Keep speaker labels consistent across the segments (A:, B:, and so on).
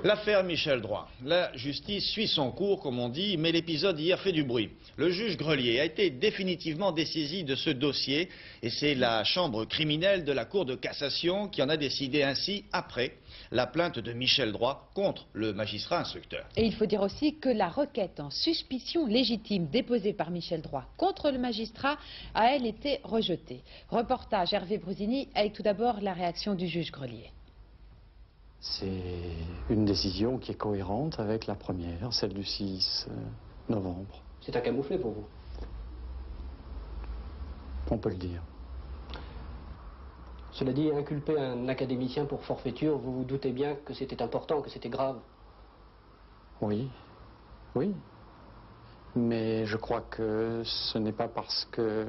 A: L'affaire Michel Droit. La justice suit son cours, comme on dit, mais l'épisode hier fait du bruit. Le juge Grelier a été définitivement dessaisi de ce dossier et c'est la chambre criminelle de la Cour de cassation qui en a décidé ainsi après la plainte de Michel Droit contre le magistrat instructeur.
B: Et il faut dire aussi que la requête en suspicion légitime déposée par Michel Droit contre le magistrat a, elle, été rejetée. Reportage Hervé Brusini avec tout d'abord la réaction du juge Grelier.
C: C'est une décision qui est cohérente avec la première, celle du 6 novembre.
D: C'est un camouflet pour vous?
C: On peut le dire.
D: Cela dit, inculper un académicien pour forfaiture, vous vous doutez bien que c'était important, que c'était grave?
C: Oui, oui. Mais je crois que ce n'est pas parce que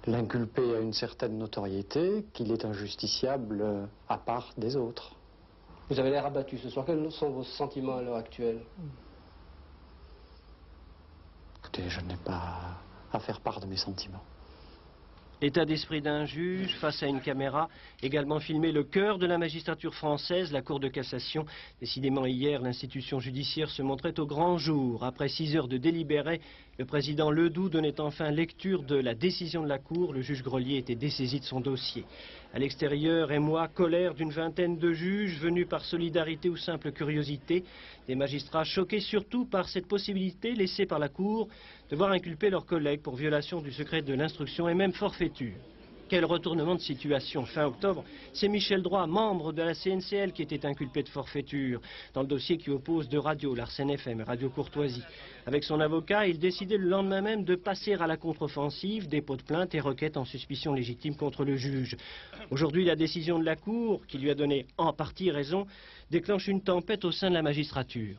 C: l'inculpé a une certaine notoriété qu'il est injusticiable à part des autres.
D: Vous avez l'air abattu ce soir. Quels sont vos sentiments à l'heure actuelle?
C: Écoutez, je n'ai pas à faire part de mes sentiments.
E: État d'esprit d'un juge face à une caméra, également filmé le cœur de la magistrature française, la Cour de cassation. Décidément hier, l'institution judiciaire se montrait au grand jour. Après 6 heures de délibéré, le président Ledoux donnait enfin lecture de la décision de la Cour. Le juge Grelier était dessaisi de son dossier. À l'extérieur, émoi, colère d'une vingtaine de juges venus par solidarité ou simple curiosité. Des magistrats choqués surtout par cette possibilité laissée par la Cour de voir inculper leurs collègues pour violation du secret de l'instruction et même forfaiture. Quel retournement de situation. Fin octobre, c'est Michel Droit, membre de la CNCL, qui était inculpé de forfaiture dans le dossier qui oppose deux radios, l'Arsène FM et Radio Courtoisie. Avec son avocat, il décidait le lendemain même de passer à la contre-offensive, dépôt de plainte et requête en suspicion légitime contre le juge. Aujourd'hui, la décision de la Cour, qui lui a donné en partie raison, déclenche une tempête au sein de la magistrature.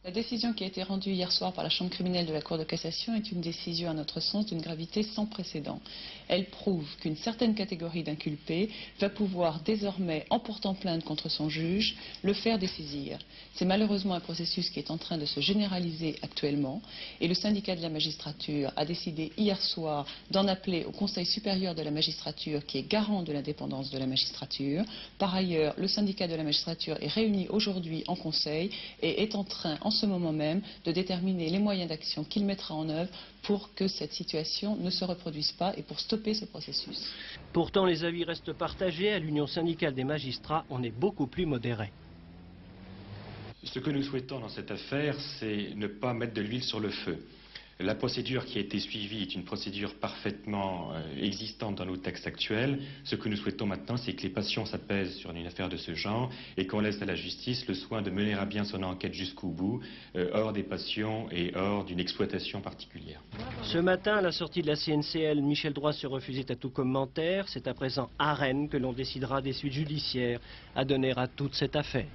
F: La décision qui a été rendue hier soir par la Chambre criminelle de la Cour de cassation est une décision, à notre sens, d'une gravité sans précédent. Elle prouve qu'une certaine catégorie d'inculpés va pouvoir désormais, en portant plainte contre son juge, le faire dessaisir. C'est malheureusement un processus qui est en train de se généraliser actuellement et le syndicat de la magistrature a décidé hier soir d'en appeler au Conseil supérieur de la magistrature qui est garant de l'indépendance de la magistrature. Par ailleurs, le syndicat de la magistrature est réuni aujourd'hui en Conseil et est en train, en ce moment même, de déterminer les moyens d'action qu'il mettra en œuvre pour que cette situation ne se reproduise pas et pour stopper ce processus.
E: Pourtant, les avis restent partagés. À l'Union syndicale des magistrats, on est beaucoup plus modéré.
G: Ce que nous souhaitons dans cette affaire, c'est ne pas mettre de l'huile sur le feu. La procédure qui a été suivie est une procédure parfaitement existante dans nos textes actuels. Ce que nous souhaitons maintenant, c'est que les passions s'apaisent sur une affaire de ce genre et qu'on laisse à la justice le soin de mener à bien son enquête jusqu'au bout, hors des passions et hors d'une exploitation particulière.
E: Ce matin, à la sortie de la CNCL, Michel Droit se refusait à tout commentaire. C'est à présent à Rennes que l'on décidera des suites judiciaires à donner à toute cette affaire.